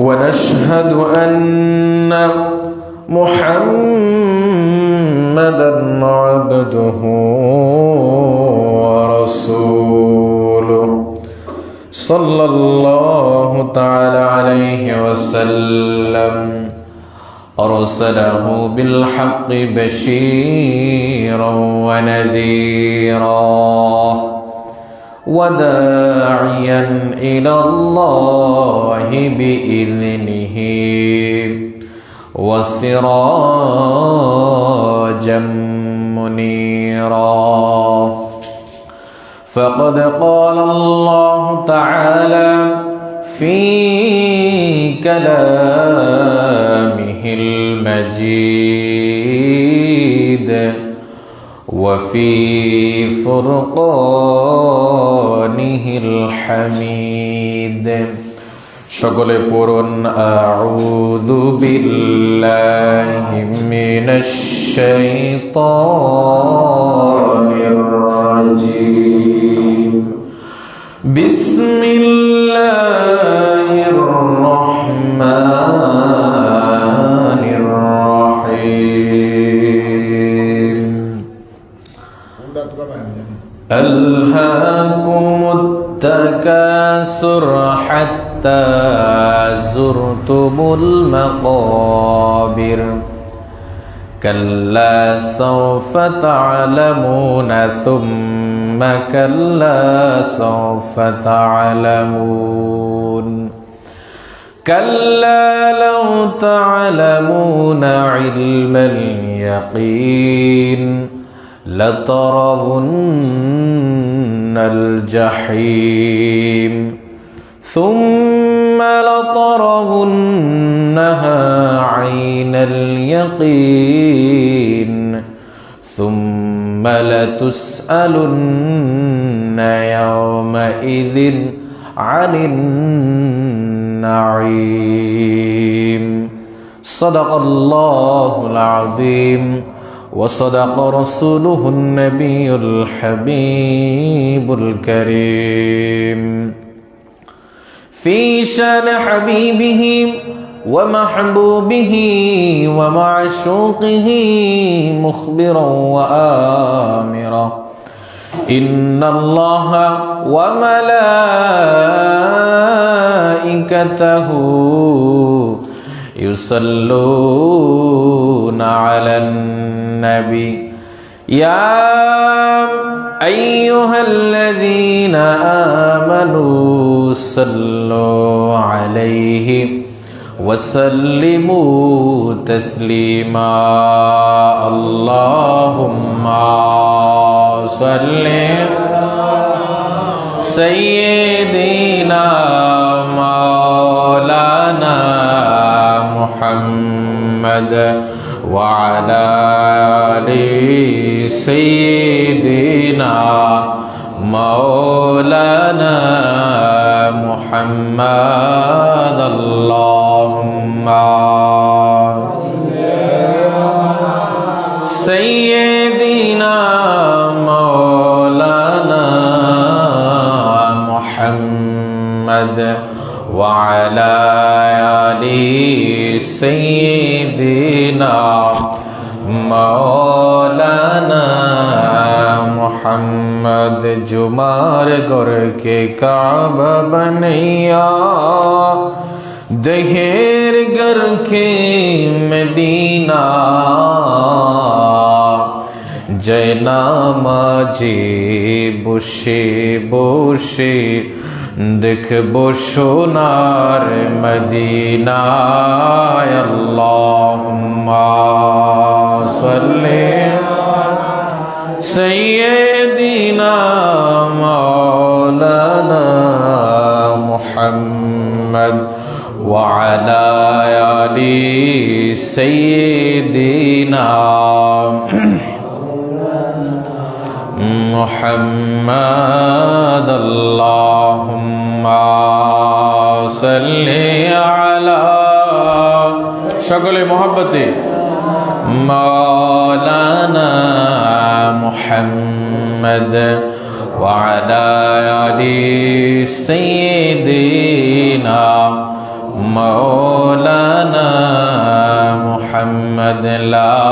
ونشهد أن محمدًا عبده ورسوله صلى الله تعالى عليه وسلم أرسله بالحق بشيرا ونذيرا وداعيا إلى الله بإذنه وسراجا منيرا فقد قال الله تعالى في كلامه المجيد وفي فرقانه الحميد সকলে পড়ুন আউযু বিল্লাহি মিনাশ শাইতানির রাজীম বিসমিল্লাহির রহমানির রহিম আলহাকুমুত তাকাসুর হাত্তা زرتمul maqabir كلا سوف تعلمون ثم كلا سوف تعلمون كلا لو تعلمون علم اليقين لترون الجحيم ثم لترونها عين اليقين ثم لتسألن يومئذ عن النعيم صدق الله العظيم وصدق رسوله النبي الحبيب الكريم في شان حبيبه ومحبوبه ومعشوقه مخبرا وآمرا إن الله وملائكته يصلون على النبي يا أيها الذين آمنوا صلوا عليه وسلموا تسليما اللهم صل سيدنا مولانا محمد وعلى آل سيدنا مولانا محمد اللهم سيدنا مولانا محمد وعلى آل سيدنا مولانا محمد जुमार घर के काबा बनैया दहेर घर के मदीना जयनामाजे বসে বসে দেখবো সোনার মদিনা আল্লাহুম্মা সাল্লি سيدنا مولانا محمد وعلى آل سيدنا محمد اللهم صل على شغل محبتي مولانا محمد وعلى آل سيدنا مولانا محمد لا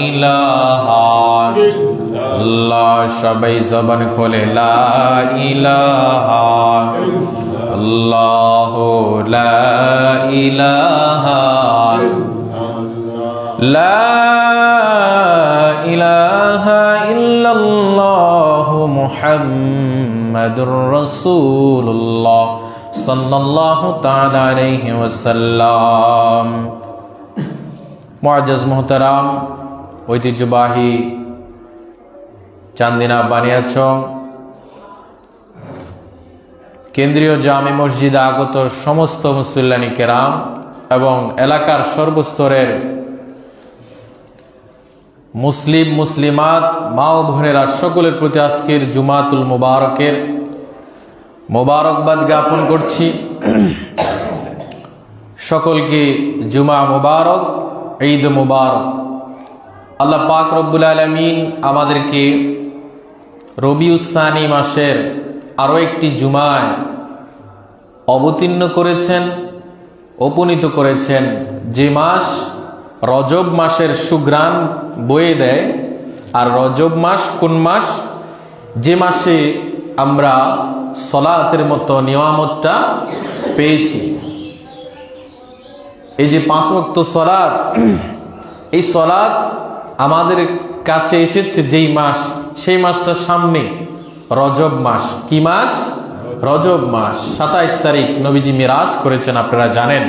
إله إلا الله সবাই জবান খোলে লা ইলাহা আল্লাহ লা ইলাহা লা ইলাহা ইল্লাল্লাহু মুহাম্মাদুর রাসূলুল্লাহ সাল্লাল্লাহু তাআলা আলাইহি ওয়াসাল্লাম। মুআজ্জাজ মুহতারাম, ঐতিহ্যবাহী চান্দিনা বানিয়াচং কেন্দ্রীয় জামে মসজিদে আগত সমস্ত মুসল্লানি কেরাম এবং এলাকার সর্বস্তরের মুসলিম মুসলিমাত মা ও বোনেরা সকলের প্রতি আজকের জুমাতুল মুবারকের মোবারকবাদ জ্ঞাপন করছি। সকলকে জুমা মুবারক, ঈদ মুবারক। আল্লাহ পাক রব্বুল আলামিন আমাদেরকে রবিউস সানি মাসের আরও একটি জুমায় অবতীর্ণ করেছেন, উপনীত করেছেন, যে মাস রজব মাসের সুঘ্রাণ বয়ে দেয়। আর রজব মাস কোন মাস? যে মাসে আমরা সলাতের মতো নিয়ামতটা পেয়েছি। এই যে 5 ওয়াক্ত সলাত, এই সলাত আমাদের কাছে এসেছে যেই মাস, সেই মাসটা সামনে রজব মাস। কি মাস? রজব মাস। 27 তারিখ নবীজি মিরাজ করেছেন, আপনারা জানেন।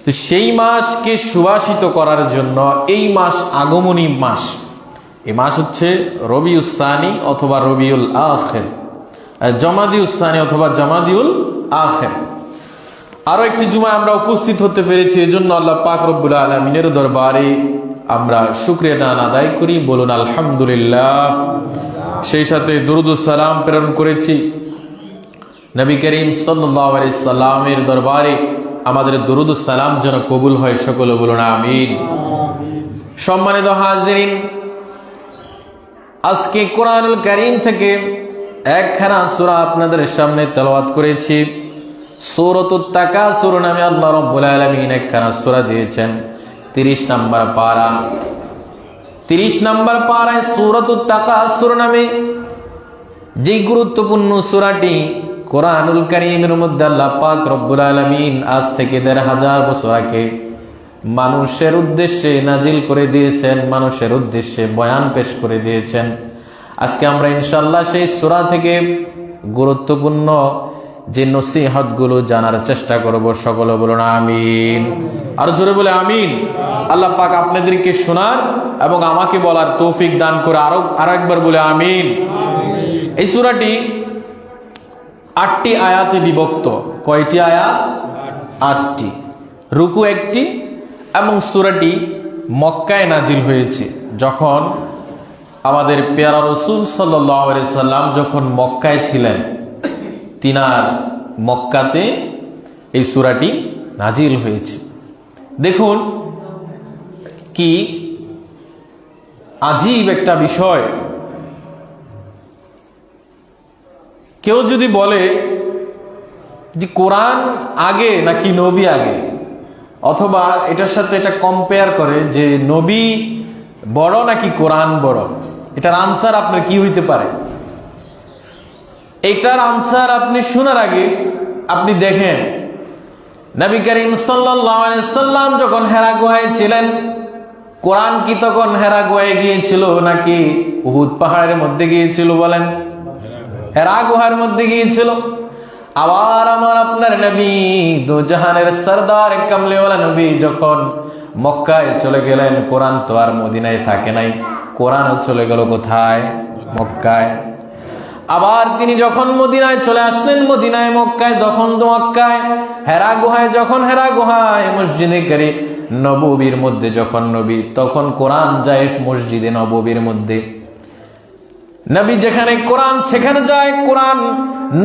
তো সেই মাসকে সুবাসিত করার জন্য এই মাস আগমনী মাস। এই মাস হচ্ছে রবিউস সানি অথবা রবিউল আখির, জমাদিউস সানি অথবা জামাদিউল আখির। আরো একটি জুমা আমরা উপস্থিত হতে পেরেছি, এজন্য আল্লাহ পাক রব্বুল আলামিনের দরবারে আমরা শুকরিয়া আদায় করি। বলুন আলহামদুলিল্লাহ। সেই সাথে দুরুদ সালাম প্রেরণ করেছি নবী করিম সাল্লাল্লাহু আলাইহি সাল্লামের দরবারে। আমাদের দুরুদ সালাম যেন কবুল হয়, সকলে বলুন আমিন। সম্মানিত হাজিরিন, আজকে কোরআনুল কারীম থেকে একখানা সূরা আপনাদের সামনে তেলাওয়াত করেছি। সূরাতুত তাকাসুর নামে আল্লাহ রাব্বুল আলামিন একখানা সূরা দিয়েছেন। 30 নম্বর পারা, 30 নম্বর পারায় সূরাতুত তাকাসুর নামে যে গুরুত্বপূর্ণ সূরাটি কোরআনুল কারীমের মধ্যে আল্লাহ পাক রব্বুল আলামিন আজ থেকে 1500 বছর আগে মানুষের উদ্দেশ্যে নাজিল করে দিয়েছেন, মানুষের উদ্দেশ্যে বয়ান পেশ করে দিয়েছেন। আজকে আমরা ইনশাআল্লাহ সেই সূরা থেকে গুরুত্বপূর্ণ যে নসিহতগুলো জানার চেষ্টা করব। সকলে বলুন আমিন। আর জোরে বলে আমিন। আল্লাহ পাক আপনাদেরকে শোনার এবং আমাকে বলার তৌফিক দান করে আরো একবার বলে আমিন। এই সূরাটি 8টি আয়াতে বিভক্ত। কয়টি আয়াত? 8টি। রুকু 1টি এবং সূরাটি মক্কায় নাজিল হয়েছে। যখন আমাদের পেয়ারা রাসূল সাল্লাল্লাহু আলাইহি সাল্লাম যখন মক্কায় ছিলেন, তিনার মক্কাতে এই সূরাটি নাজিল হয়েছে। দেখুন কি আজীব একটা বিষয়। কেউ যদি বলে যে কোরআন আগে নাকি নবী আগে, অথবা এটার সাথে এটা কম্পেয়ার করে যে নবী বড় নাকি কোরআন বড়, এটার আনসার আপনার কি হইতে পারে? এটার আনসার আপনি শোনার আগে আপনি দেখেন নবী করিম সাল্লাল্লাহু আলাইহি সাল্লাম যখন হেরা গুহায় ছিলেন, কোরআন কি তখন হেরা গুহায় গিয়েছিল নাকি উহুদ পাহাড়ের মধ্যে গিয়েছিল? বলেন, হেরা গুহার মধ্যে গিয়েছিল। আবার আমার আপনার নবী দু জাহানের সরদার কামলিওয়ালা নবী যখন মক্কায় চলে গেলেন, কোরআন তো আর মদিনায় থাকে নাই, কোরআনও চলে গেল কোথায়? মক্কায়। আবার তিনি যখন মদিনায় চলে আসলেন, মদিনায় মক্কায়, তখন তো মক্কায় হেরা গুহায়, যখন হেরা গুহায় মসজিদে করে নববীর মধ্যে যখন নবী, তখন কোরআন যায় মসজিদে নববীর মধ্যে। নবী যেখানে কোরআন সেখানে যায়, কোরআন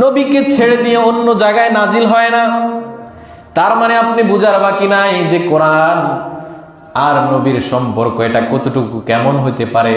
নবীকে ছেড়ে দিয়ে অন্য জায়গায় নাজিল হয় না। তার মানে আপনি বুঝার বাকি নাই যে কোরআন আর নবীর সম্পর্ক এটা কতটুকু কেমন হইতে পারে।